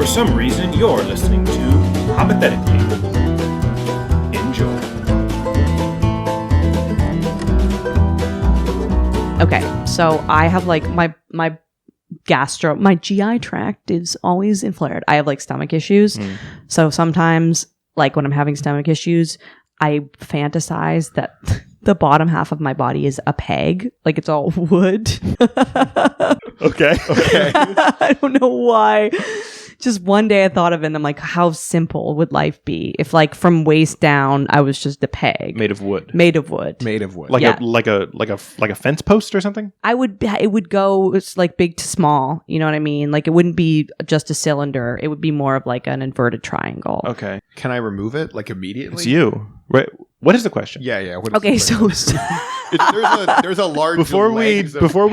For some reason, you're listening to Hoppothetically. Enjoy. Okay, so I have like my GI tract is always inflamed. I have like stomach issues. So sometimes, like when I'm having stomach issues, I fantasize that the bottom half of my body is a peg, like it's all wood. Okay. I don't know why. Just one day I thought of it and I'm like, how simple would life be if like from waist down I was just a peg Made of wood. Like Like a fence post or something? it would go, it's like big to small, you know what I mean? Like it wouldn't be just a cylinder. It would be more of like an inverted triangle. Okay. Can I remove it like immediately? It's you. Right. What is the question? Yeah. What is Okay, the so there's a large Before we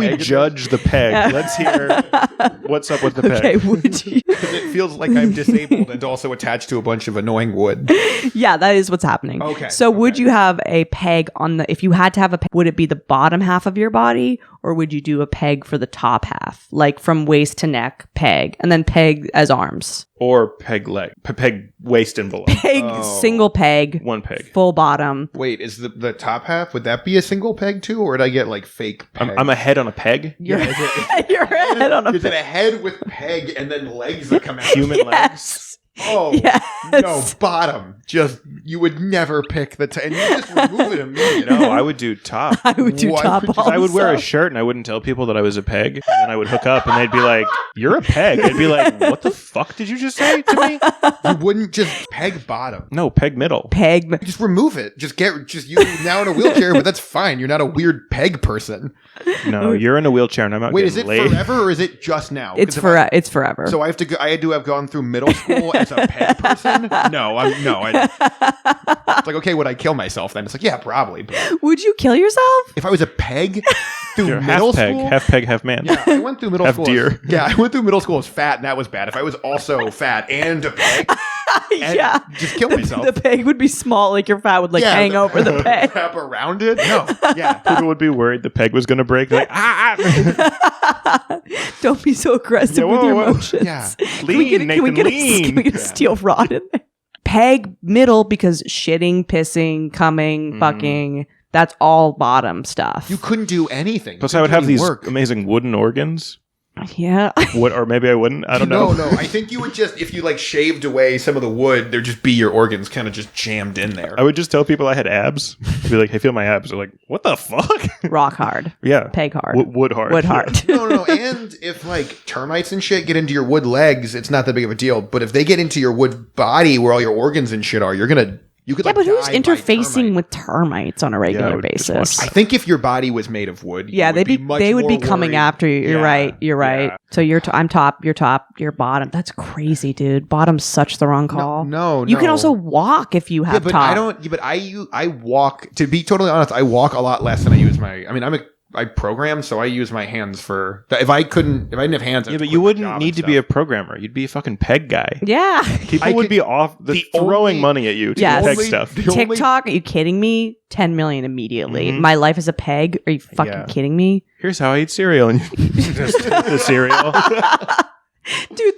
peg. judge the peg, let's hear what's up with the peg. okay, would you? It feels like I'm disabled and also attached to a bunch of annoying wood. Yeah, that is what's happening. Okay. So would you have a peg on the, if you had to have a peg, would it be the bottom half of your body or would you do a peg for the top half? Like from waist to neck, peg, and then peg as arms. Or peg leg. Peg waist envelope. Peg, single peg. One peg. Full bottom. Wait, is the top half, would that be a single peg too, or did I get like fake peg? I'm a head on a peg. Your head on a Is it a head with peg and then legs that come out? Human legs. Yes. Oh, Yes. no, bottom. Just, you would never pick the and you just remove it immediately. No, I would do top. I would do Why top would you- also. I would wear a shirt and I wouldn't tell people that I was a peg. And then I would hook up and they'd be like, "You're a peg." I'd be like, "What the fuck did you just say to me?" You wouldn't just peg bottom. No, peg middle. Peg. Just remove it. Just you now in a wheelchair, but that's fine. You're not a weird peg person. No, you're in a wheelchair and I'm not Wait, is getting it laid. forever or is it just now? It's 'Cause if it's forever. So I had to have gone through middle school as a peg person? It's like, okay, would I kill myself then? It's like, yeah, probably. But would you kill yourself? if I was a peg through You're middle half peg, school, half peg, half man. yeah, I went through middle Half school. deer. I went through middle school as fat, and that was bad. If I was also fat and a peg, and Yeah. just kill myself. The peg would be small, like your fat would like hang over the peg. Wrap around it. No, yeah. People would be worried the peg was going to break. They're like, Don't be so aggressive Yeah, with whoa, your whoa. emotions. Yeah. Can Lean, we get Nathan, a lean. steel rod in there? Peg middle because shitting, pissing, coming, fucking. That's all bottom stuff. You couldn't do anything. Plus, You I would couldn't have do these work. amazing wooden organs. Yeah. Or maybe I wouldn't. I don't know. No. I think you would just, if you like shaved away some of the wood, there'd just be your organs kind of just jammed in there. I would just tell people I had abs. I'd be like, "Hey, feel my abs." They're like, "What the fuck?" Rock hard. Yeah. Peg hard. Wood hard. Wood hard. No. And if like termites and shit get into your wood legs, it's not that big of a deal. But if they get into your wood body where all your organs and shit are, you could Yeah, like but who's die by interfacing termite. with termites on a regular would just basis? watch I think if your body was made of wood, you Yeah, would they would be coming worried. after you. You're Yeah, right. You're right. yeah. So I'm top, you're top, you're bottom. That's crazy, dude. Bottom's such the wrong call. No. You can also walk if you Yeah, have but top. I don't. Yeah, but I walk. To be totally honest, I walk a lot less than I use my. I mean, I program, so I use my hands for. If I didn't have hands, I'd Yeah, but quit you my wouldn't job need and to be a stuff. programmer. You'd be a fucking peg guy. Yeah. People would be off throwing money at you to Yes. do peg Only- stuff. the only- TikTok, are you kidding me? 10 million immediately. My life is a peg. Are you fucking Yeah. kidding me? Here's how I eat cereal, and you just the cereal. Dude,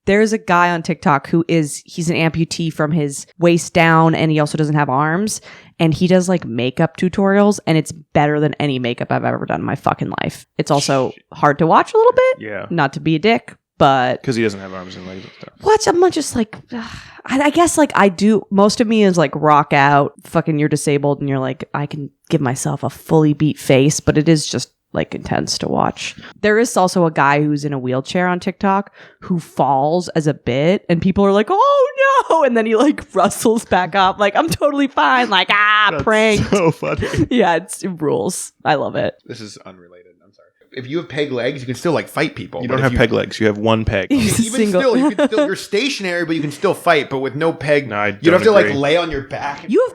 there's a guy on TikTok he's an amputee from his waist down and he also doesn't have arms and he does like makeup tutorials and it's better than any makeup I've ever done in my fucking life. It's also hard to watch a little bit. Yeah, Not to be a dick, but because he doesn't have arms and legs and stuff. what? I'm not just like, I guess like I do. Most of me is like rock out, fucking you're disabled and you're like, I can give myself a fully beat face, but it is just like intense to watch. There is also a guy who's in a wheelchair on TikTok who falls as a bit and people are like, "Oh no." And then he like rustles back up like, "I'm totally fine." Like, prank. So funny. Yeah, it rules. I love it. This is unrelated. I'm sorry. If you have peg legs, you can still like fight people. You but don't if have peg legs. You have one peg. He's Even single. still, you're stationary, but you can still fight. But with no peg, No, I you don't have to don't like agree. lay on your back. You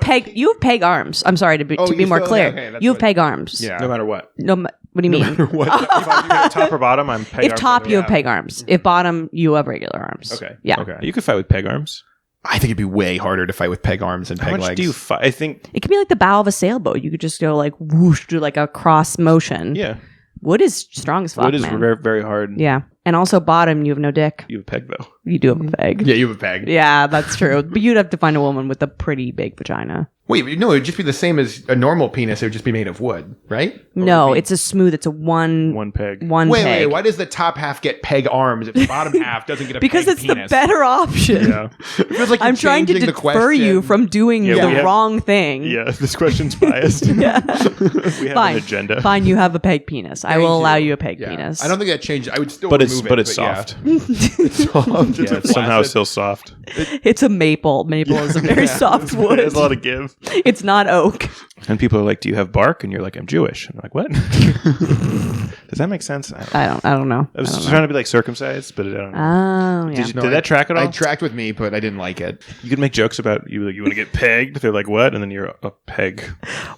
have peg arms. I'm sorry to be you more still- clear. okay, that's you have what- peg arms. Yeah. No matter what. What do you mean? What? If I'm top or bottom, I'm peg. If arms top, all you the have way. peg arms. If bottom, you have regular arms. Okay. Yeah. Okay. You could fight with peg arms. I think it'd be way harder to fight with peg arms and How peg much legs. do you fight? I think. It could be like the bow of a sailboat. You could just go like whoosh, do like a cross motion. Yeah. Wood is strong as fuck, Wood is man. very, very hard. Yeah. And also bottom, you have no dick. You have a peg though. You do have a peg. Yeah, you have a peg. Yeah, that's true. But you'd have to find a woman with a pretty big vagina. Wait, no, it would just be the same as a normal penis. It would just be made of wood, right? No, it's a smooth. It's a one peg. Wait, why does the top half get peg arms if the bottom half doesn't get a because peg it's penis? the better option. Yeah. It feels like you're I'm trying to changing the deter you question. from doing Yeah, the we have- wrong thing. Yeah, this question's biased. Yeah. We have Fine. an agenda. Fine, you have a peg penis. I Thank will allow you. you a peg Yeah. penis. I don't think that changes. I would still But it's remove but it, it's yeah. soft. It's soft. Yeah, it's somehow flaccid. still soft. It's a maple. Maple is a very soft wood. There's a lot of give. It's not oak. And people are like, "Do you have bark?" And you're like, "I'm Jewish." And I'm like, "What?" Does that make sense? I I don't know. was trying to be like circumcised, but I don't know. Oh, yeah. Did that track at all? I tracked with me, but I didn't like it. You could make jokes about you. Like, you want to get pegged? They're like, "What?" And then you're a peg.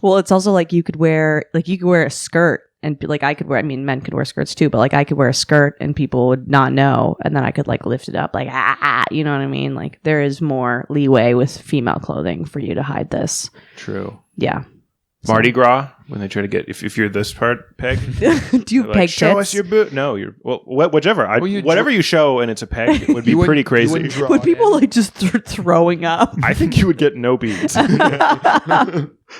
Well, it's also like you could wear a skirt and be like I could wear. I mean, men could wear skirts too, but like I could wear a skirt and people would not know, and then I could like lift it up, like you know what I mean? Like there is more leeway with female clothing for you to hide this. True. Yeah. Mardi Gras, when they try to get if you're this part peg, Do you they're peg like, show tits? us your boot. No, you're whichever. you Whatever you show and it's a peg would be You pretty you crazy. wouldn't draw Would it people in. like just throwing up? I think you would get no beads.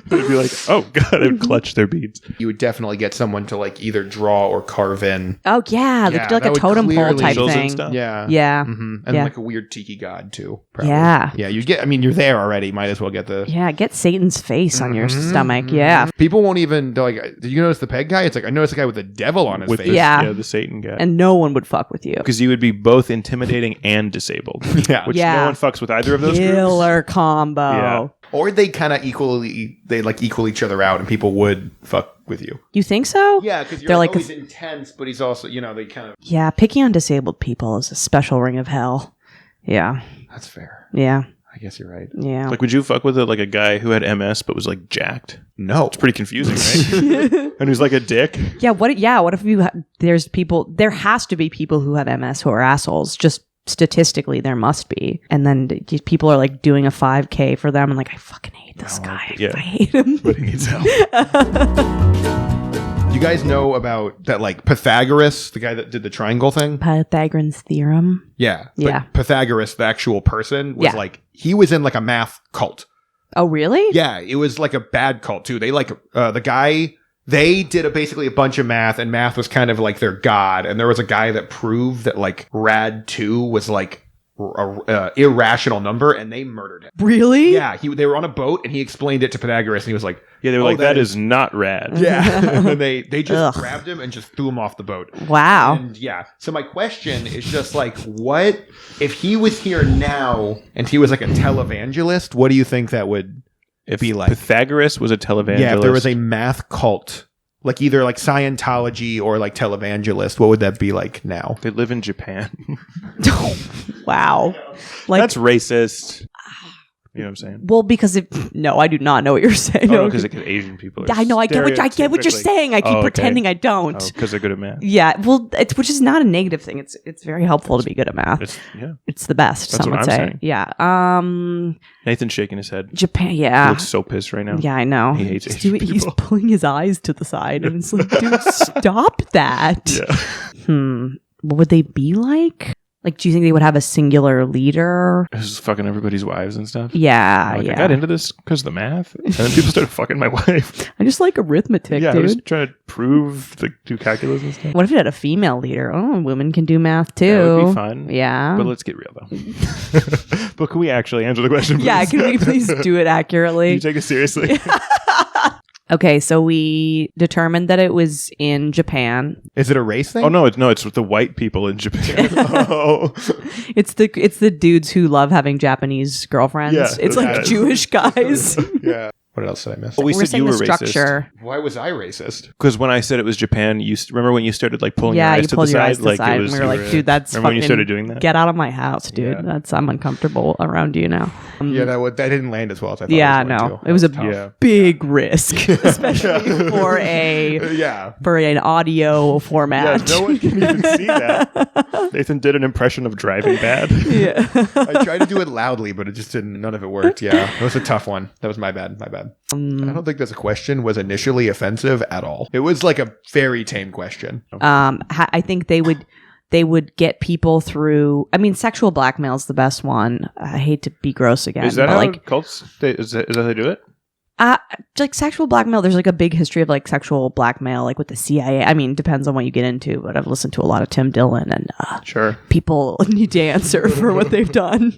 They'd be like, "Oh God," they'd clutch their beads. You would definitely get someone to like either draw or carve in. Oh yeah, they Yeah, could do like that a would totem pole clearly- type Initials and thing. stuff. Yeah. Yeah. And Yeah. like a weird tiki god too. Probably. Yeah. Yeah. You get. I mean, you're there already. Might as well get the. Yeah, get Satan's face on your Mm-hmm. stomach. Yeah. People won't even. They're like, did you notice the peg guy? It's like I noticed a guy with a devil on his With face. the, Yeah. the Satan guy. And no one would fuck with you. Because you would be both intimidating and disabled. Yeah. Which Yeah. no one fucks with either of those groups. Killer combo. Yeah. Or they kind of equal each other out, and people would fuck with you. You think so? Yeah, because you're They're like, like oh, he's intense, but he's also, they kind of. Yeah, picking on disabled people is a special ring of hell. Yeah. That's fair. Yeah. I guess you're right. Yeah. Like, would you fuck with a guy who had MS but was like jacked? No. It's pretty confusing, right? And who's like a dick? Yeah, what if you there has to be people who have MS who are assholes. Just statistically there must be. And then people are like doing a 5K for them and like I fucking hate this guy. yeah. I hate him. But he needs help. You guys know about that, like Pythagoras, the guy that did the triangle thing? Pythagorean's theorem. Yeah. But Yeah. Pythagoras, the actual person, was Yeah. like, he was in like a math cult. Oh, really? Yeah. It was like a bad cult too. They like, the guy, they did basically a bunch of math, and math was kind of like their god. And there was a guy that proved that like rad 2 was like a irrational number, and they murdered him. Really? Yeah. They were on a boat, and he explained it to Pythagoras, and he was like, Yeah, they were "Oh, like, that is not rad. Yeah. And they just Ugh. grabbed him and just threw him off the boat. Wow. And yeah. So my question is just like, what if he was here now and he was like a televangelist? What do you think that would be like? Pythagoras was a televangelist. Yeah, if there was a math cult, like either like Scientology or like televangelist, what would that be like now? They live in Japan. Wow. Like That's racist. You know what I'm saying? well, because no, I do not know what you're saying. Oh, because Asian people are I know. I get what you're stereotypically- saying. I keep Oh, okay. pretending I don't. Oh, because they're good at math. Yeah, well, which is not a negative thing. It's very helpful to be good at math. Yeah. It's the best. That's some what would I'm say. saying. Yeah. Nathan's shaking his head. Japan. He Yeah. looks so pissed right now. Yeah, I know. He hates he's, Asian he's people. pulling his eyes to the side, and it's like, dude, stop that. Yeah. What would they be like? Like, do you think they would have a singular leader? Just fucking everybody's wives and stuff. Yeah, Like, yeah. I got into this because of the math, and then people started fucking my wife. I just like arithmetic, Yeah, I dude. was trying to prove do calculus and stuff. What if it had a female leader? Oh, women can do math too. That would be fun. Yeah. But let's get real though. But can we actually answer the question? Please? Yeah, can we please do it Can accurately? you take it seriously? Okay, so we determined that it was in Japan. Is it a race thing? Oh no, it's with the white people in Japan. Oh, It's the dudes who love having Japanese girlfriends. Yeah, It's like yeah. Jewish guys. Yeah. What else did I miss? we We're said saying you the were racist. structure. Why was I racist? Because when I said it was Japan, remember when you started like pulling Yeah, your eyes you to pulled the your side? eyes to the side, and we were you like, dude, that's remember when you fucking- started doing that? Get out of my house, dude. Yeah. I'm uncomfortable around you now. Yeah, that didn't land as well as I thought. Yeah, it was going no, to. it was a That Yeah. big risk, especially for Yeah. an audio Yeah, format. no one can even see that. Nathan did an impression of driving bad. Yeah. I tried to do it loudly, but it just didn't. None of it worked. Yeah, it was a tough one. That was my bad. My bad. I don't think this question was initially offensive at all. It was like a very tame question. I think they would they would get people through. I mean, sexual blackmail is the best one. I hate to be gross again. Is that but, how like cults? Is that how they do it? like sexual blackmail? There's like a big history of like sexual blackmail, like with the CIA. I mean, depends on what you get into, but I've listened to a lot of Tim Dillon, and Sure. people need to answer for what they've done.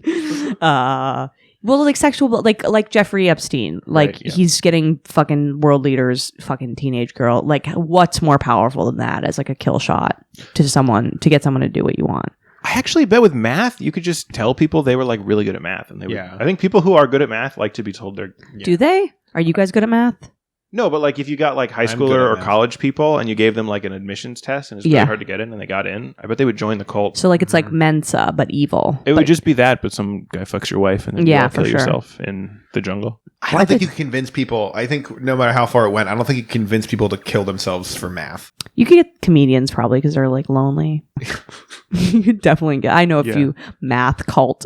Well, like sexual, like Jeffrey Epstein, like Right, yeah. he's getting fucking world leaders, fucking teenage girl. Like, what's more powerful than that as like a kill shot to someone to get someone to do what you want? I actually bet with math, you could just tell people they were like really good at math, and they Yeah. would, I think people who are good at math like to be told they're Do they? Are you guys good at math? no, but like if you got like high I'm good schooler at or math. college people and you gave them like an admissions test and it's really Yeah. hard to get in and they got in, I bet they would join the cult. So like it's like Mensa but evil. It But- would just be that, but some guy fucks your wife and then Yeah, you all for kill sure. yourself in the jungle. I don't think you can convince people. I think no matter how far it went, I don't think you can convince people to kill themselves for math. you could get comedians probably because they're like lonely. You could definitely get. I know a Yeah. few math cult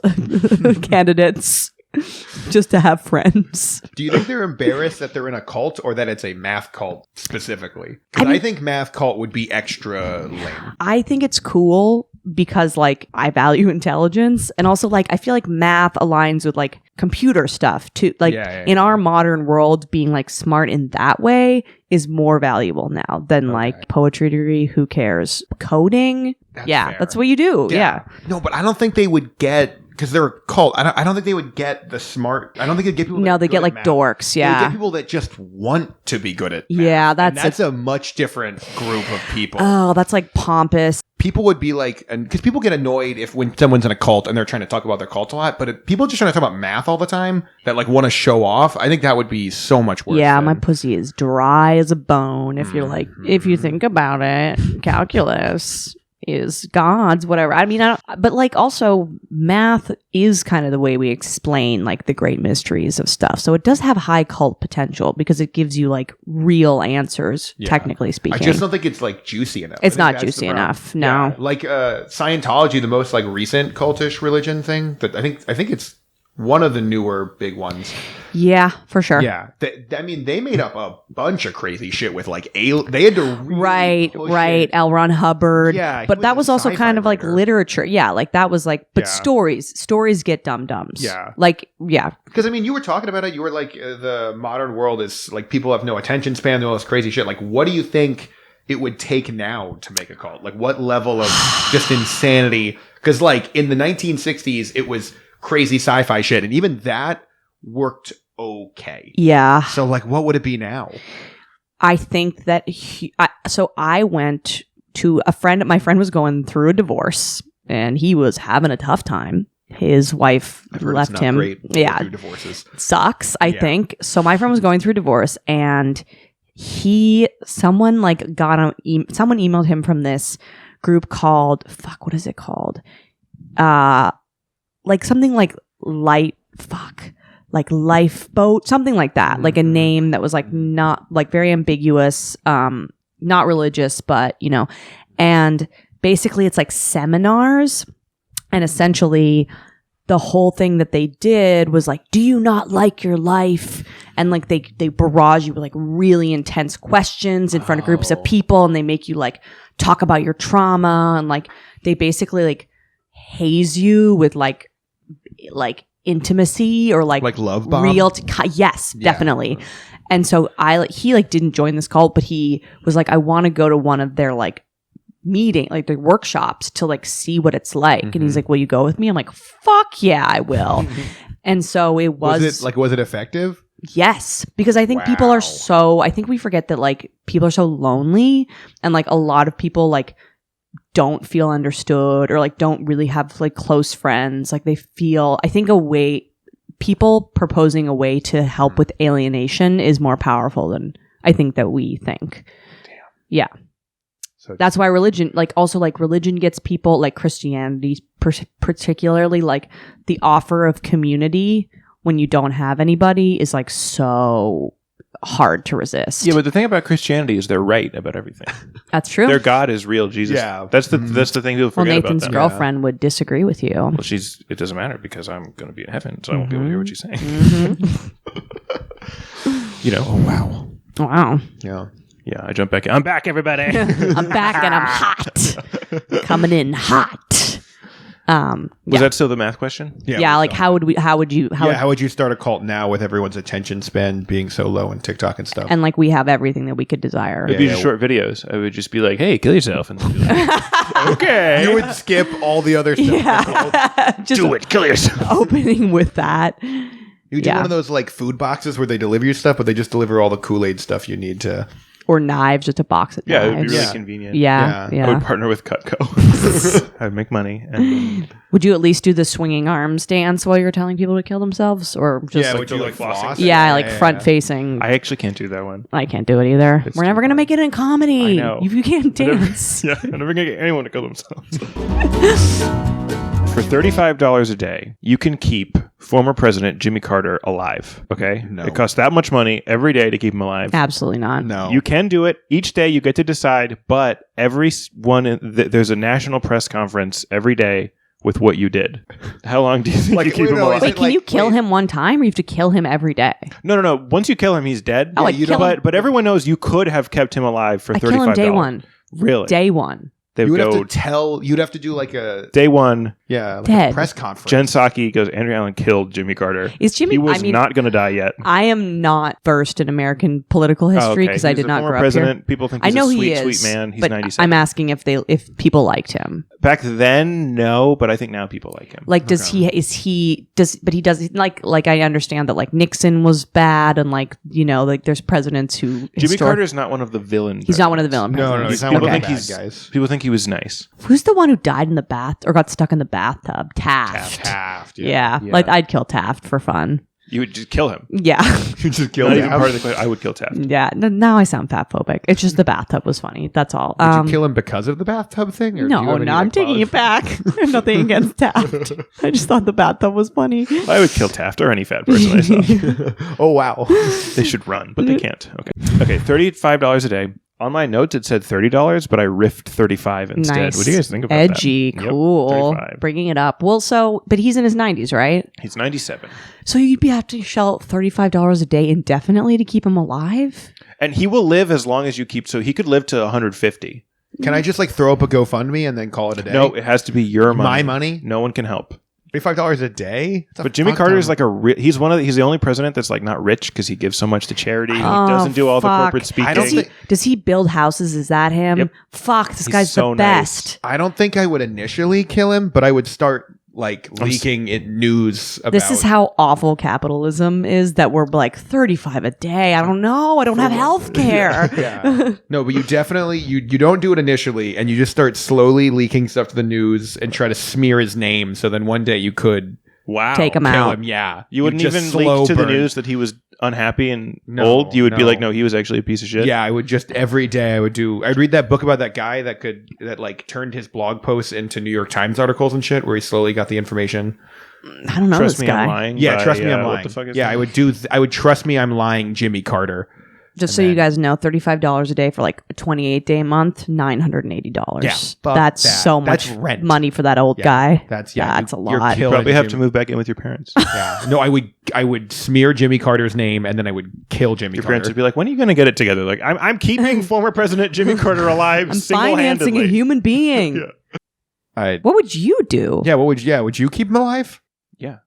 candidates just to have friends. Do you think they're embarrassed that they're in a cult or that it's a math cult specifically? I Because mean- I think math cult would be extra lame. I think it's cool because like I value intelligence, and also like I feel like math aligns with like computer stuff too. Like Yeah, in our modern world, being like smart in that way is more valuable now than like poetry degree. Who cares? Coding? That's yeah, fair. that's what you do. Yeah. No, but I don't think they would get, because they're a cult. I don't think they would get the smart. I don't think they'd get people. that No, are they good get at like math. dorks. They would Yeah. get people that just want to be good at math. Yeah, And that's that's a much different group of people. Oh, that's like pompous. People would be like, and because people get annoyed if when someone's in a cult and they're trying to talk about their cult a lot, but if people just trying to talk about math all the time that like want to show off, I think that would be so much worse. Yeah, than- my pussy is dry as a bone. If you're like, if you think about it, calculus is God's, whatever. I mean, but like also math is kind of the way we explain like the great mysteries of stuff. So it does have high cult potential because it gives you like real answers, Yeah. technically I speaking. just don't think it's like juicy enough. It's I think not that's the juicy problem. enough, no. Yeah, like Scientology, the most like recent cultish religion thing. That I think it's one of the newer big ones. Yeah, for sure. Yeah, I mean, they made up a bunch of crazy shit with like they had to really Right, push right. it. L. Ron Hubbard. Yeah, he but was that a was also sci-fi kind of like writer. literature. Yeah, like that was like, but Yeah. stories get dum-dums. Yeah. Like, yeah. Because I mean, you were talking about it. You were like, the modern world is like people have no attention span, and all this crazy shit. Like, what do you think it would take now to make a cult? Like, what level of just insanity? Because like in the 1960s, it was crazy sci-fi shit, and even that worked okay. Yeah. So like, what would it be now? I think that so I went to a friend. My friend was going through a divorce and he was having a tough time. His wife I've heard left it's not him. Great Yeah. through divorces. Sucks, I Yeah. think. So my friend was going through a divorce and someone emailed him from this group called, what is it called? Like something like lifeboat, something like that, like a name that was like not like very ambiguous, not religious, but you know, and basically it's like seminars, and essentially the whole thing that they did was like, do you not like your life? And like they barrage you with like really intense questions in front of groups of people, and they make you like talk about your trauma, and like they basically like haze you with like intimacy or like Love bomb? real yes, Yeah. definitely. And so he like didn't join this cult, but he was like, I want to go to one of their like meeting, like their workshops to like see what it's like. And he's like, will you go with me? I'm like, fuck yeah, I will. And so it was Was it effective? yes, because I think people Wow. I think we forget that like people are so lonely, and like a lot of people like don't feel understood or like don't really have like close friends. Like they feel, I think people proposing a way to help with alienation is more powerful than I think that we think. Damn. Yeah. So That's why religion gets people, like Christianity particularly, like the offer of community when you don't have anybody is like so hard to resist. Yeah, but the thing about Christianity is they're right about everything. That's true. Their God is real. Jesus. Yeah. That's the thing people Well, forget Nathan's about them. girlfriend would disagree with you. Well, it doesn't matter because I'm going to be in heaven, so I won't be able to hear what she's saying. Mhm. You know. Oh wow. Wow. Yeah. Yeah, I jump back in. I'm back, everybody. I'm back and I'm hot. Coming in hot. Was that still the math question? Yeah, like how would you start a cult now with everyone's attention span being so low on TikTok and stuff? and like we have everything that we could desire. It'd be just short videos. I would just be like, "Hey, kill yourself," and they'd be like, okay. You would skip all the other stuff. Yeah. Just Do it. Kill yourself. opening with that. You do one of those like food boxes where they deliver you stuff, but they just deliver all the Kool-Aid stuff you need to. Or knives, just a box of Yeah, knives. it would be really Yeah. convenient. Yeah. I would partner with Cutco. I would make money. And Would you at least do the swinging arms dance while you're telling people to kill themselves, or just would you like floss? front facing? I actually can't do that one. I can't do it either. It's We're never too gonna make it in comedy. I know. If you can't dance. Yeah, I'm never going to get anyone to kill themselves. For $35 a day, you can keep former President Jimmy Carter alive. Okay? No. It costs that much money every day to keep him alive. Absolutely not. No. You can do it. Each day you get to decide, but there's a national press conference every day with what you did. How long do you think Like, you keep wait, him no, alive? is Wait, can you kill him one time, or you have to kill him every day? No. Once you kill him, he's dead. Oh, like you kill don't- him. But everyone knows you could have kept him alive for I $35. kill him day one. Really? Day one. They You would would have go to tell. You'd have to do like a day one. like Dead. a press conference. Jen Psaki goes, Andrea Allan killed Jimmy Carter. Is Jimmy? He was I mean, not going to die yet. I am not versed in American political history because I He's did a not former grow up president. here. People think I he's know a he sweet, is, sweet man. He's but 97. I'm asking if people liked him. Back then, no, but I think now people like him. Like, does he? Is he? Does? But he does. Like I understand that like Nixon was bad, and like like there's presidents who Jimmy Carter's not one of the villain. He's not one of the villain No, presidents. he's not People one of think the bad he's guys. People think he was nice. Who's the one who died in the bath or got stuck in the bathtub? Taft. Taft. Yeah. Yeah. Like I'd kill Taft for fun. You would just kill him. Yeah, You just killed Not even him. part of the question. I would kill Taft. yeah. Now I sound fat phobic. It's just the bathtub was funny. That's all. Did you kill him because of the bathtub thing? Or do you No, have any, I'm like, taking it back. I have nothing against Taft. I just thought the bathtub was funny. I would kill Taft or any fat person I saw. Oh wow. They should run, but they can't. Okay, $35 a day. On my notes, it said $30, but I riffed 35 instead. Nice. What do you guys think about Edgy, that? Yep, cool. 35. Bringing it up. Well, but he's in his 90s, right? He's 97. So you'd have to shell $35 a day indefinitely to keep him alive? And he will live as long as you keep. So he could live to 150. Can I just like throw up a GoFundMe and then call it a day? No, it has to be your money. My money? No one can help. $35 a day? That's a But Jimmy fuck Carter is ton. like he's the only president that's like not rich because he gives so much to charity. And Oh, he doesn't do all the fuck. corporate speaking. I don't think- Does he build houses? Is that him? Yep. Fuck, this He's guy's so the nice. best. I don't think I would initially kill him, but I would start like leaking it news about This is how awful capitalism is that we're like 35 a day. I don't know. I don't have health care. Yeah. No, but you definitely you don't do it initially, and you just start slowly leaking stuff to the news and try to smear his name. So then one day you could Wow. Take him kill out. him. Yeah, You wouldn't just even slow leak to the burn. news that he was unhappy and No, old. You would be no. like, no, he was actually a piece of shit. Yeah, I would just every day I'd read that book about that guy that like turned his blog posts into New York Times articles and shit, where he slowly got the information. I don't know Trust this me, guy. I'm lying. Yeah, by, trust me, I'm what lying. the fuck is Yeah, that? I would trust me, I'm lying, Jimmy Carter. Just so you guys know, $35 a day for like a 28-day month, $980. Yeah, fuck that's that. so much That's rent. money for that old Yeah, guy. that's a you're lot. You killing probably have to Jimmy. move back in with your parents. Yeah, no, I would smear Jimmy Carter's name and then I would kill Jimmy Your Carter. parents would be like, when are you going to get it together? Like, I'm keeping former President Jimmy Carter alive I'm single-handedly. financing a human being. Yeah. What would you do Would you keep him alive? Yeah.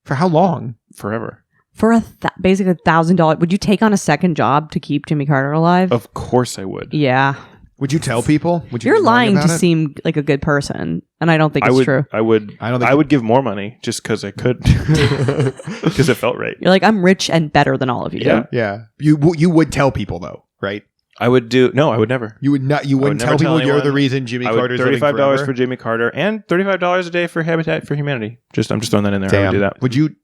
For how long? Forever. for basically $1,000? Would you take on a second job to keep Jimmy Carter alive? Of course I would. Yeah. Would you tell people? Would you You're be lying about to it? seem like a good person, and I don't think I it's would, true. I would. I don't think- I would give more money just because I could, because it felt right. You're like, I'm rich and better than all of you. Yeah. Yeah, you would tell people though, right? I would do. No, I would never. You would not. You wouldn't never tell people tell you're the anyone. reason Jimmy I would Carter's living $35 forever. for Jimmy Carter and $35 a day for Habitat for Humanity. I'm just throwing that in there. I Damn. would do that. Would you?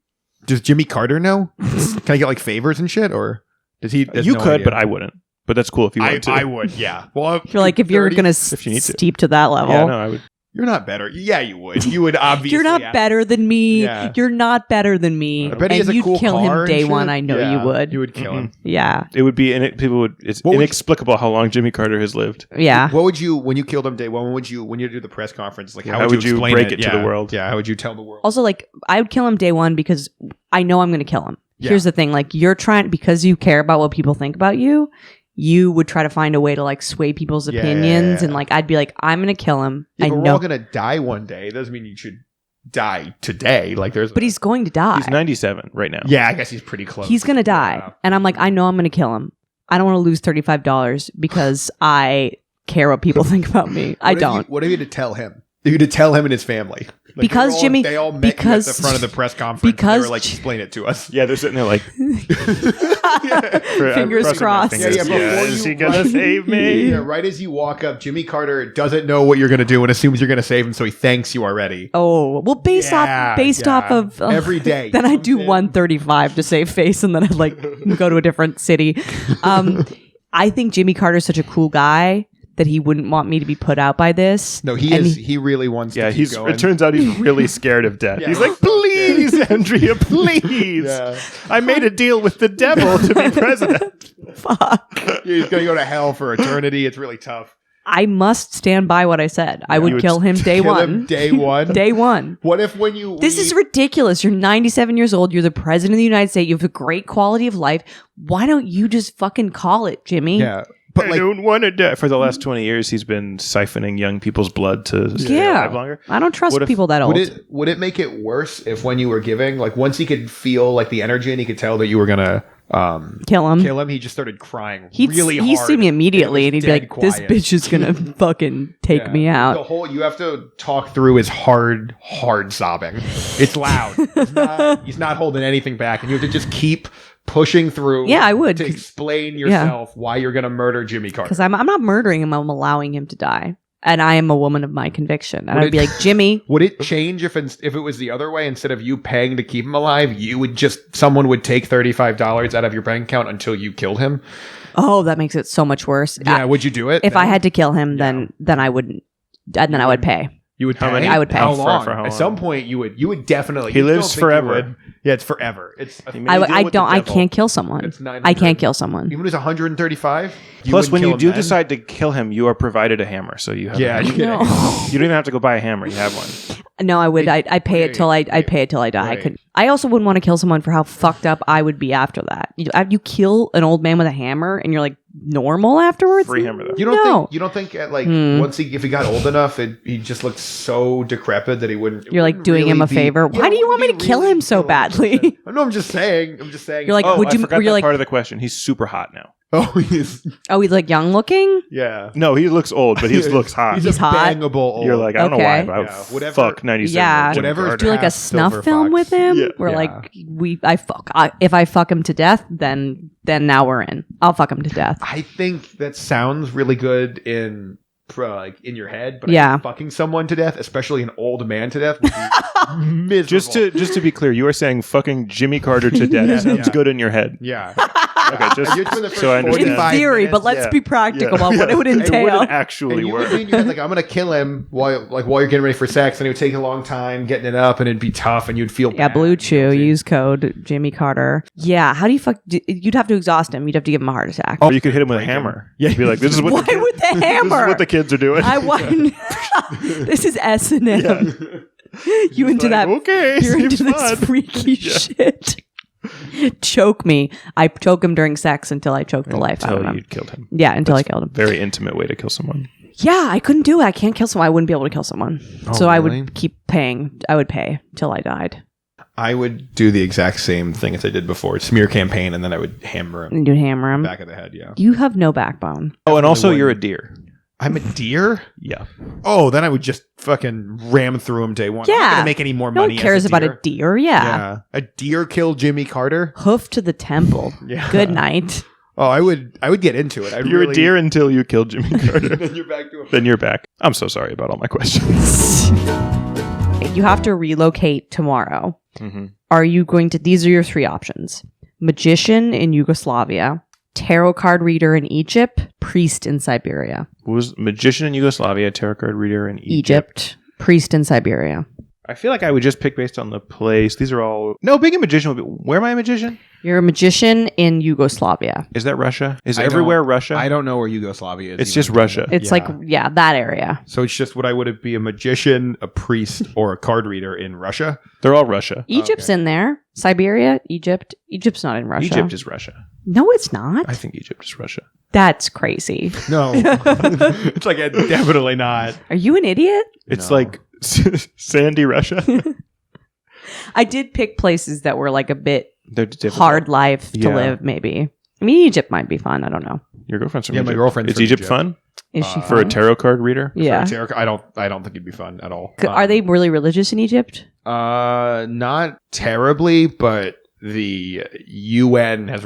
Does Jimmy Carter know? Can I get like favors and shit, or does he? You could, but I wouldn't. But that's cool if you want to. I would. Yeah. Well, You're like, if you're 30 gonna if you need to. steep to that level, Yeah, no, I would. You're not better. Yeah, you would. You would obviously. you're not ask- better than me. Yeah. You're not better than me. I bet he has and a you'd cool kill car him and day shit. one. I know Yeah, you would. You would kill him. Yeah. It would be. It's What would you- inexplicable how long Jimmy Carter has lived. Yeah. What would you when you killed him day one? When you do the press conference? Like How would you explain break it to Yeah. the world? Yeah. How would you tell the world? Also, like, I would kill him day one because I know I'm going to kill him. Yeah. Here's the thing. Like, you're trying, because you care about what people think about you, you would try to find a way to like sway people's opinions, and like I'd be like, I'm gonna kill him. Yeah, I but we're know, all gonna die one day. It doesn't mean you should die today. Like there's, but he's going to die. He's 97 right now. yeah, I guess he's pretty close. He's gonna die, Yeah. and I'm like, I know I'm gonna kill him. I don't want to lose $35 because I care what people think about me. I don't. What are you to tell him? You to tell him and his family. Like, Because, Jimmy, they all met because- you at the front of the press conference. And because- they were like, explain it to us. Yeah, they're sitting there like, Fingers crossing my crossed. fingers. Yeah, before is you he gonna run- save me? Yeah, right as you walk up, Jimmy Carter doesn't know what you're gonna do and assumes you're gonna save him, so he thanks you already. Oh well, based off of every day. Then I do Comes in. 135 to save face, and then I'd like go to a different city. I think Jimmy Carter's such a cool guy that he wouldn't want me to be put out by this. No, he And is. He really wants Yeah, to keep going. it turns out he's really scared of death. Yeah. He's like, please, Andrea, please. Yeah. I made a deal with the devil to be president. Fuck. He's gonna go to hell for eternity. It's really tough. I must stand by what I said. I You would would kill him day Kill one. him day one. Day one. What if when you This is ridiculous. You're 97 years old. You're the president of the United States. You have a great quality of life. Why don't you just fucking call it, Jimmy? yeah, but I like don't want to die. For the last 20 years, he's been siphoning young people's blood to stay Yeah. alive longer. I don't trust What if- people that old. would it make it worse if when you were giving, like once he could feel like the energy and he could tell that you were gonna Kill him. kill him, he just started crying He'd really hard. see me immediately, and It was he'd be dead like, "This quiet. bitch is gonna fucking take Yeah. me The out." whole you have to talk through his hard sobbing. It's loud. He's not holding anything back, and you have to just keep pushing through. Yeah, I would, to explain yourself why you're gonna murder Jimmy Carter. because I'm not murdering him. I'm allowing him to die, and I am a woman of my conviction. And Would I'd be it- like, Jimmy, Would it change if it was the other way? Instead of you paying to keep him alive, someone would take $35 out of your bank account until you killed him? oh, that makes it so much worse. Yeah, would you do it? If then? I had to kill him, then I wouldn't, and then I would pay. You would How pay? many? I would pay. How For- long? for how At long? some point, you would definitely. He you lives don't think you forever. would. Yeah, it's forever. It's He made I a deal with the don't. I devil. can't kill someone. It's 900. I can't kill someone. Even when he's 135. Plus, when you do decide, decide to kill him, you are provided a hammer, so you have. yeah, a you hammer. No. You don't even have to go buy a hammer. You have one. No, I would. I'd pay it till I'd pay it till I die. I Right. could. I also wouldn't want to kill someone for how fucked up I would be after that. You kill an old man with a hammer, and you're like normal afterwards. Free hammer though. You don't No. think? You don't think at like Hmm. if he got old enough, he just looked so decrepit that he wouldn't. it You're like wouldn't doing him really a be- favor. Yeah, Why it do you want me to wouldn't be kill really him so cool. badly? No, I'm just saying. You're like, Oh, would I you? forgot You're that like, part of the question. He's super hot now. oh, he's oh, he's like young looking. yeah. No, he looks old, but he looks hot. He's a hot. bangable old. You're like, I don't know why, Okay. but I Yeah, would whatever- fuck 97. Yeah. Whatever- Do like a Past snuff Silver film Fox. with him. Yeah. Where Yeah. like if I fuck him to death, then now we're in. I'll fuck him to death. I think that sounds really good in like in your head, but Yeah. fucking someone to death, especially an old man to death, would be miserable. Just to be clear, you are saying fucking Jimmy Carter to death Yeah. sounds Yeah. good in your head. yeah. Okay, just You're doing the first so I understand. In 45 theory, minutes, but let's yeah. be practical Yeah. on what it would It entail. wouldn't actually And you would work. be in your head, like, I'm gonna kill him while you're getting ready for sex, and it would take a long time getting it up, and it'd be tough, and you'd feel Yeah, bad, Blue Chew. guilty. Use code Jimmy Carter. Yeah, how do you fuck? You'd have to exhaust him. You'd have to give him a heart attack. Or you could hit him with a Break him. hammer. Yeah, be like, this is what Why the kid- with the this is hammer? what the kids are doing. I want. This is S and M. You into Like, that? Okay, You're into seems this fun. freaky shit. Choke me. I choke him during sex until I choke the life out of Until him. you killed him. Yeah, until I killed him. Very intimate way to kill someone. Yeah, I couldn't do it. I can't kill someone. I wouldn't be able to kill someone. So I really? would keep paying. I would pay till I died. I would do the exact same thing as I did before, smear campaign, and then I would hammer him And you'd hammer him. back of the head. Yeah, You have no backbone. Oh, and also wouldn't. you're a deer. I'm a deer. Yeah. Oh, then I would just fucking ram through him day one. I'm not Yeah. gonna make any more No money. one cares as about deer. a deer. Yeah. Yeah, a deer killed Jimmy Carter. Hoof to the temple. Yeah. Good night. Oh, I would get into it. You're a deer until you kill Jimmy Carter. then you're back to a Then you're back. I'm so sorry about all my questions. You have to relocate tomorrow. Mm-hmm. Are you going to? These are your three options: magician in Yugoslavia, tarot card reader in Egypt, priest in Siberia. Was magician in Yugoslavia, tarot card reader in Egypt? Egypt, priest in Siberia. I feel like I would just pick based on the place. These are all... No, being a magician would be... Where am I a magician? You're a magician in Yugoslavia. Is that Russia? Is I everywhere don't- Russia? I don't know where Yugoslavia is. It's even. just Russia. It's that area. So it's just, would I be a magician, a priest, or a card reader in Russia? They're all Russia. Egypt's in there. Siberia, Egypt. Egypt's not in Russia. Egypt is Russia. No, it's not. I think Egypt is Russia. That's crazy. No. It's like, definitely not. Are you an idiot? It's No. like sandy Russia. I did pick places that were like a bit They're difficult. hard life to Yeah. live, maybe. I mean, Egypt might be fun. I don't know. Your girlfriend's from Yeah, Egypt. my girlfriend's Is from Egypt Egypt. fun? Is she For a fun? tarot card reader? Yeah. I don't think it'd be fun at all. Are they really religious in Egypt? Not terribly, but the UN has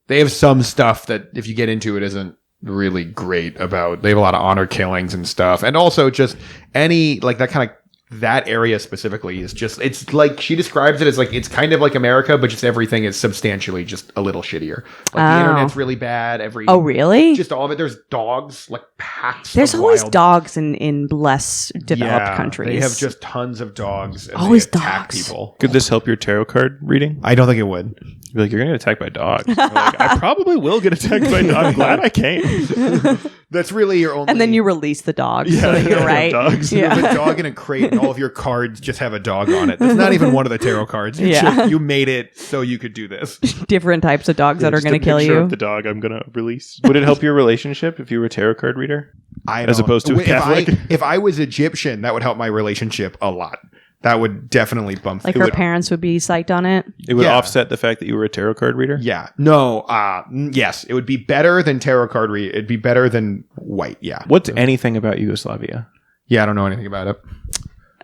they have some stuff that if you get into it isn't really great about. They have a lot of honor killings and stuff. And also just any like that kind of that area specifically is just, it's like she describes it as like, it's kind of like America, but just everything is substantially just a little shittier. Like the internet's really bad. Oh, really? Just all of it. There's dogs, like packs. There's of always wild- dogs in less developed countries. They have just tons of dogs. And Always they attack dogs. people. Could this help your tarot card reading? I don't think it would. You'd be like, you're going to get attacked by dogs. You're like, I probably will get attacked by dogs. I'm glad I came. That's really your only. and then you release the dog. So that you're right. Dogs. You have Yeah. a dog in a crate, and all of your cards just have a dog on it. That's not even one of the tarot cards. Yeah. You made it so you could do this. Different types of dogs that are Just a going to kill picture you. of the dog I'm going to release. Would it help your relationship if you were a tarot card reader? As opposed to a Catholic? If I was Egyptian, that would help my relationship a lot. That would definitely bump. Like it her would- parents would be psyched on it. It would Yeah. offset the fact that you were a tarot card reader? Yeah. No. Yes. It would be better than tarot card read. It'd be better than white. Yeah. What's anything about Yugoslavia? Yeah. I don't know anything about it.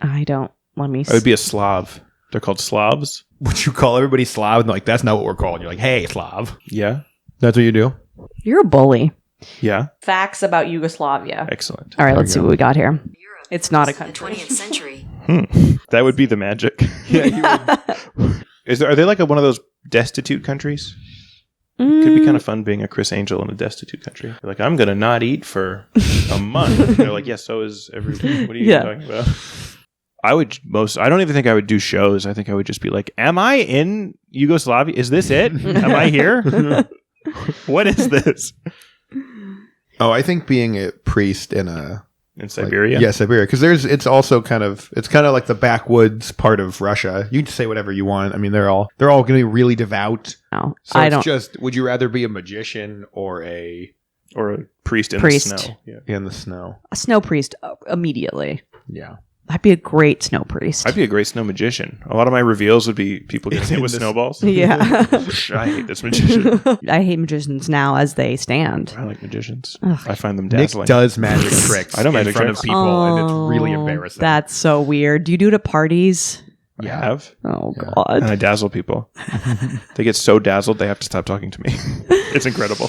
I don't. Let me I would see. be a Slav. They're called Slavs. Would you call everybody Slav? And they're like, that's not what we're called. You're like, hey, Slav. Yeah. That's what you do. You're a bully. Yeah. Facts about Yugoslavia. Excellent. All right, let's see what we got here. It's not a the country. 20th century. That would be the magic. Yeah. You would. Are they like one of those destitute countries? Could be kind of fun being a Chris Angel in a destitute country. You're like, I'm going to not eat for a month. And they're like, yes, so is everyone. What are you Yeah. talking about? I don't even think I would do shows. I think I would just be like, am I in Yugoslavia? Is this it? Am I here? What is this? Oh, I think being a priest in In Siberia? Yeah, Siberia. Because it's kind of like the backwoods part of Russia. You can say whatever you want. I mean, they're all going to be really devout. No, So I it's don't. just, would you rather be a magician or a Or a priest in Priest. the snow? Yeah. in the snow? A snow priest immediately. Yeah. I'd be a great snow priest. I'd be a great snow magician. A lot of my reveals would be people getting hit with snowballs. yeah. I hate this magician. I hate magicians now as they stand. I like magicians. Ugh. I find them Nick dazzling. does magic tricks. I know in magic front tricks. of people, and it's really Oh, embarrassing. That's so weird. Do you do it at parties? I have. Oh, Yeah. God. And I dazzle people. They get so dazzled they have to stop talking to me. It's incredible.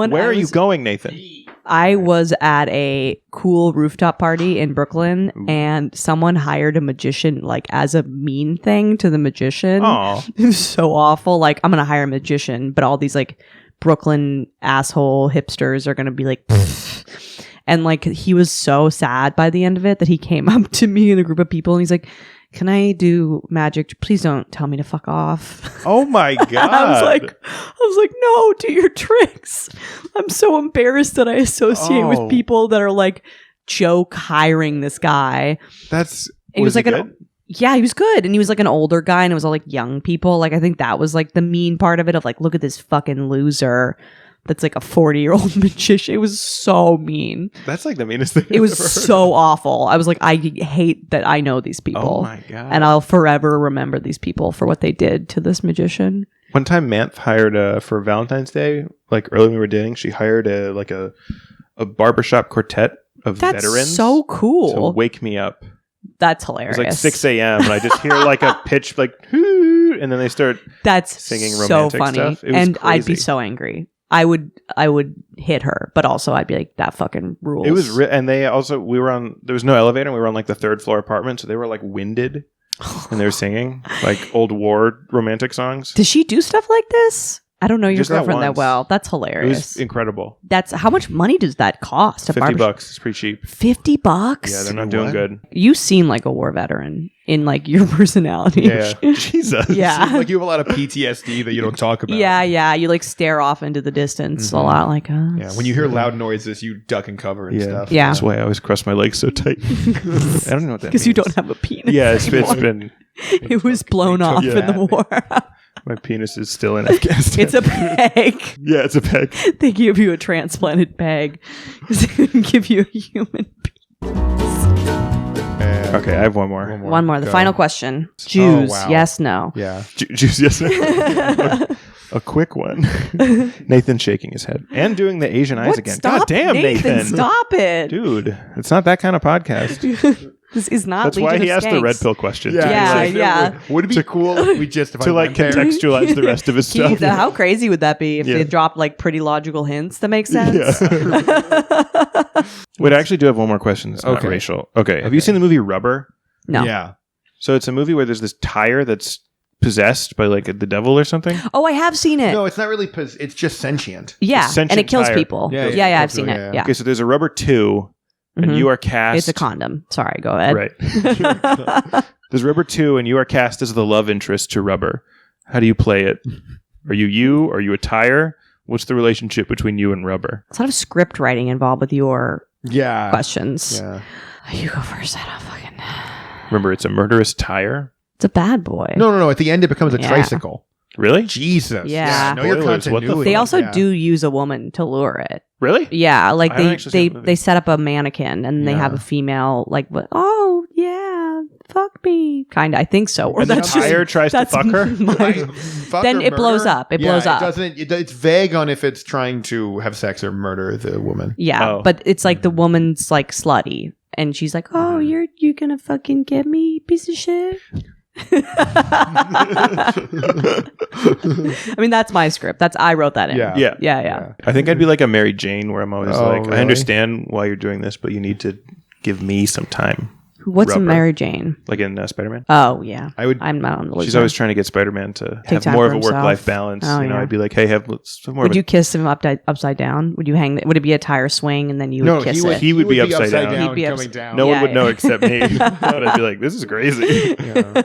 Where Are you going, Nathan? I was at a cool rooftop party in Brooklyn, and someone hired a magician, like, as a mean thing to the magician. Oh, It was so awful. Like, I'm gonna hire a magician, but all these like Brooklyn asshole hipsters are gonna be like, "Pfft." And like he was so sad by the end of it that he came up to me and a group of people, and he's like, "Can I do magic? Please don't tell me to fuck off." oh my god! I was like, no, do your tricks. I'm so embarrassed that I associate Oh. with people that are like joke hiring this guy. That's. And he was like good? Yeah, he was good. And he was like an older guy, and it was all like young people. Like, I think that was like the mean part of it, of like, look at this fucking loser that's like a 40-year-old magician. It was so mean. That's like the meanest thing. It I've was ever heard. so awful. I was like, I hate that I know these people. Oh my god! And I'll forever remember these people for what they did to this magician. One time, Manthe hired for Valentine's Day, like early when we were dating, she hired a barbershop quartet of That's veterans so to cool. wake me up. That's It hilarious. was like 6 a.m. and I just hear like a pitch like, "Hoo," and then they start. That's singing so romantic funny. stuff. It was And I'd be crazy. so angry. I would hit her, but also I'd be like, that fucking rules. It was, and they also we were on. There was no elevator. And we were on like the third floor apartment, so they were like winded, and they were singing like old war romantic songs. Does she do stuff like this? I don't know your Just that girlfriend that once. well. That's It hilarious. was incredible. That's how much money does that cost? A $50. barbershop? It's pretty cheap. $50? Yeah, they're not doing What? good. You seem like a war veteran in like your personality. Yeah. Jesus. Yeah. Seems like you have a lot of PTSD that you don't talk about. Yeah. You like stare off into the distance a lot. Like, Yeah, when you hear loud noises, you duck and cover and stuff. Yeah. That's why I always cross my legs so tight. I don't know what that means. because you don't have a penis. Yeah, it's anymore. been It was blown off in the war. my penis is still in Afghanistan. It's a peg. Yeah, it's a peg. They give you a transplanted peg because they couldn't give you a human penis. Okay, I have one more. One more. The Go. final question. Jews. wow. Yes, no. Yeah. Juice, yes. A quick one. Nathan's shaking his head and doing the Asian eyes What? again. Stop, God damn, Nathan. Stop it. Dude, it's not that kind of podcast. This is not That's Legion why he of asked the Skanks. red pill question. Yeah, to, yeah. Would it be cool if we just to like contextualize the rest of his stuff. How crazy would that be if Yeah. they dropped like pretty logical hints that make sense? Yeah. Wait, I actually do have one more question that's not Okay. racial. Okay, have you seen the movie Rubber? No. Yeah. So it's a movie where there's this tire that's possessed by like the devil or something. Oh, I have seen it. No, it's not really. It's just sentient. Yeah, It's sentient and it kills tire. people. Yeah, Yeah, yeah, I've seen yeah, it. yeah. Yeah. Okay, so there's a Rubber 2, and Mhm. you are cast. It's a condom. Sorry, go ahead. Right. There's Rubber 2, and you are cast as the love interest to Rubber. How do you play it? Are you? Are you a tire? What's the relationship between you and Rubber? There's a lot of script writing involved with your Yeah. questions. Yeah. You go first. I don't fucking. Remember, it's a murderous tire. It's a bad boy. No. At the end, it becomes a Yeah. tricycle. Really? Jesus. Yeah. Know your Spoilers, what the continuity. They also Yeah. do use a woman to lure it. Really? Yeah, like I haven't they actually seen the movie. set up a mannequin and they Yeah. have a female like, oh yeah, fuck me, kind of. I think so. Or And the that's tire tries to that's fuck her? Fuck Then or it blows murder? up. It blows Yeah, up. It doesn't. It's vague on if it's trying to have sex or murder the woman. Yeah, Oh. but it's like the woman's like slutty, and she's like, "Oh, Mm-hmm. you're gonna fucking get me, piece of shit." I mean, that's my script. I wrote that in. Yeah. Yeah. I think I'd be like a Mary Jane where I'm always Oh, like, really? I understand why you're doing this, but you need to give me some time. What's a Rubber. Mary Jane? Like in Spider-Man. Oh yeah, I would. I'm not on the list. She's always trying to get Spider-Man to Take have time more for of a work-life himself. balance. Oh, you know, yeah. I'd be like, hey, have some more Would of you kiss him upside down? Would you hang? Would it be a tire swing and then you would kiss it? He would be upside down. He'd be coming ups- down. no Yeah, one would yeah. know except me. I'd be like, this is crazy. Yeah.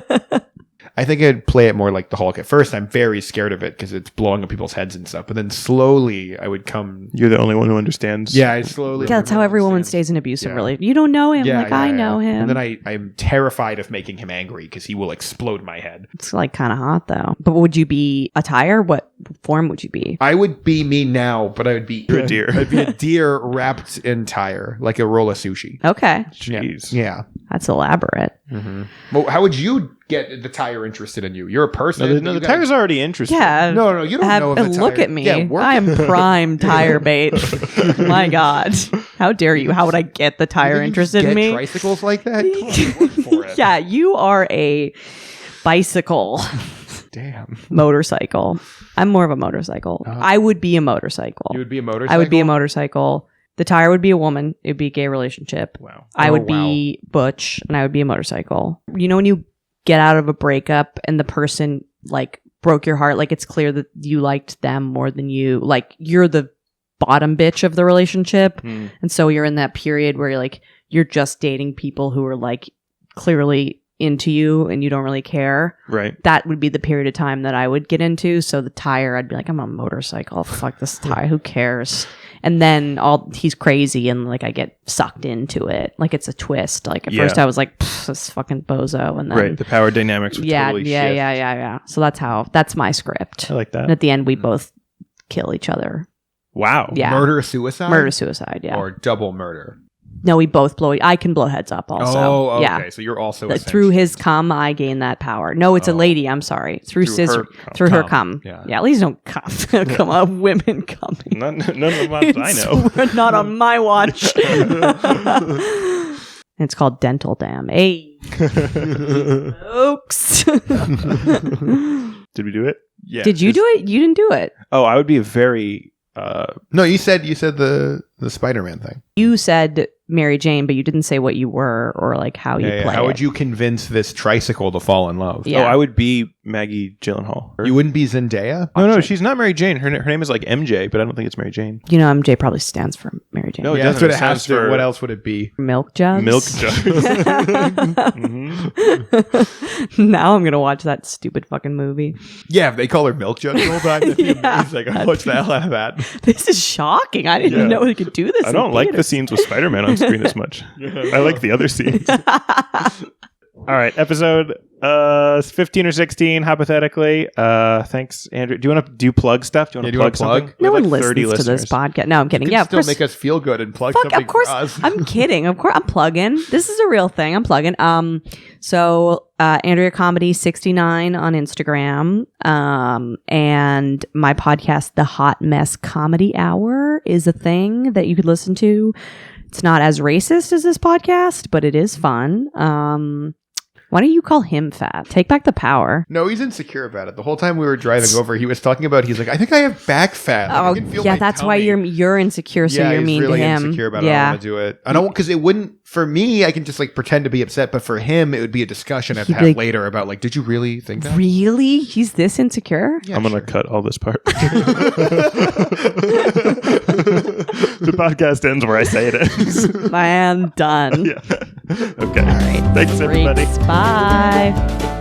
I think I'd play it more like the Hulk. At first, I'm very scared of it because it's blowing up people's heads and stuff. But then slowly, I would come. You're the only one who understands. Yeah, I slowly. Yeah, that's how every woman understand. stays in abusive Yeah. relationship. You don't know him, Yeah, like I know him. And then I'm terrified of making him angry because he will explode my head. It's like kind of hot though. But would you be a tire? What form would you be? I would be me now, but I would be You're a deer. I'd be a deer wrapped in tire, like a roll of sushi. Okay, Jeez. Yeah. that's elaborate. Well, how would you get the tire interested in you? You're a person. No, You the gotta- tire's already interested. Yeah. No, you don't know if the look tire- at me. Yeah, work I am prime tire bait. My God. How dare you? How would I get the tire You interested get in me? Tricycles like that? Come on, work for it. Yeah, you are a bicycle Damn. motorcycle. I'm more of a motorcycle. I would be a motorcycle. You would be a motorcycle? I would be a motorcycle. The tire would be a woman. It would be a gay relationship. Wow. I Oh, would be butch and I would be a motorcycle. You know when you get out of a breakup and the person like broke your heart, like it's clear that you liked them more than you, like you're the bottom bitch of the relationship. Hmm. And so you're in that period where you're just dating people who are like clearly into you and you don't really care. Right. That would be the period of time that I would get into. So the tire, I'd be like, I'm on a motorcycle. Fuck this tire. Who cares? And then he's crazy and like I get sucked into it. Like it's a twist. Like at Yeah. first I was like, this fucking bozo. And then Right. The power dynamics would yeah, totally yeah, shift. yeah. So that's my script. I like And that. at the end, we both kill each other. Wow. Yeah. Murder suicide? Murder suicide. Yeah. Or double murder? No, we both blow. I can blow heads up also. Oh, okay. Yeah. So you're also Like, through his cum, I gain that power. No, it's a lady. I'm sorry. Through scissor. Through her cum. Yeah. Yeah. At least don't cum. Come on, women coming. None of the moms I know. Not on my watch. It's called Dental Dam. Hey, folks. Did we do it? Yeah. Did you do it? You didn't do it. Oh, I would be a very No, you said the the Spider-Man thing. You said Mary Jane, but you didn't say what you were or like how you play How it. would you convince this tricycle to fall in love? Yeah. Oh, I would be Maggie Gyllenhaal. You wouldn't be Zendaya? No, she's not Mary Jane. Her name is like MJ, but I don't think it's Mary Jane. You know, MJ probably stands for Mary Jane. No, it Yeah, that's doesn't. what it has stands to. for What else would it be? Milk jugs. Milk jugs. Mhm. Now I'm gonna watch that stupid fucking movie. Yeah, if they call her Milk Jug the whole time, that'd be Yeah, amazing. I'd watch the hell out of that. This is shocking. I didn't Yeah. know we could do this. I in don't like the theaters. scenes with Spider-Man on screen as much. I like the other scenes. All right, episode 15 or 16, hypothetically. Thanks, Andrew. Do you want to plug stuff? Do you want to Yeah, do you plug wanna something? plug? No We one have like 30 listens to this listeners. podcast. No, I'm kidding. You Yeah, can of still course. make us feel good and plug Fuck, something of course. for us. I'm kidding. Of course, I'm plugging. This is a real thing. I'm plugging. So Andrea Comedy 69 on Instagram. And my podcast, The Hot Mess Comedy Hour, is a thing that you could listen to. It's not as racist as this podcast, but it is fun. Why don't you call him fat? Take back the power. No, he's insecure about it. The whole time we were driving over, he was talking about, he's like, I think I have back fat. Like, I can feel yeah, my that's why tummy. you're insecure. So yeah, you're he's mean really to him. insecure about it. I yeah, don't want to do it. I don't, because it wouldn't, for me, I can just like pretend to be upset, but for him, it would be a discussion I'd He'd have be like, later about like, did you really think that? really? He's this insecure? Yeah, I'm going to sure. cut all this part. The podcast ends where I say it ends. I am done. Yeah. Okay. All right. Thanks, everybody. Freaks. Bye.